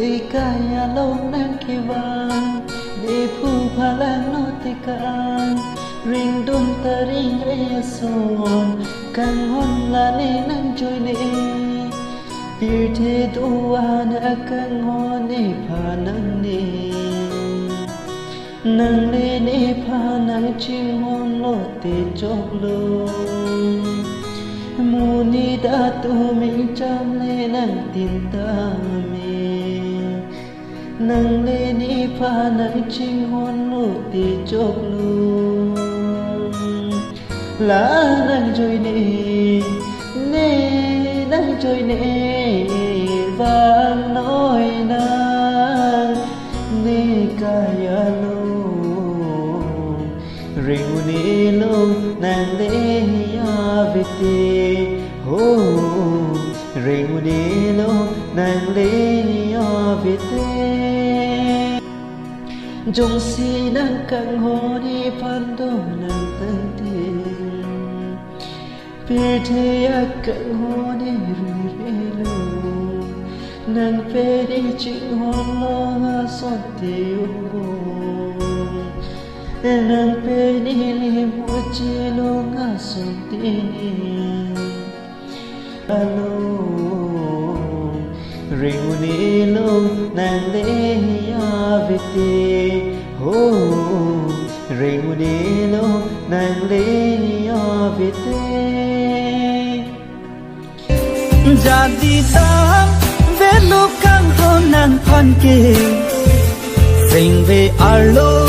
đi kaya lâu nang khi vang đi phu pha lang nô tì can ring đun ta ring e son càng hôn là nê nang trôi nê bir thế tua na càng hôn nê pha nang nê nang nê nê pha nang chim hôn lô tê chốc lô mù ni đã tu mình chăm lê nang tin ta mình nang lê ni pha nang chim hôn lô tê chốc lô lá nang trôi nê nê nang trôi nê vang nói nang nê kaya lô ring nê lô nang lê ya về tê ho ring nê lô nang lê ya về tê jong si nang kang ho đi phan do nang tang tê bir thế ya kang ho đi rui rê lô nang phê đi chinh hôn lo nga son tê ô nang phê đi li mua chi lo nga son tê alo ring ni lo nang lê ya về tê ho ring ni lo nang lê ya về tê jadi dam ve lo kang ho nang phan ke sing ve alo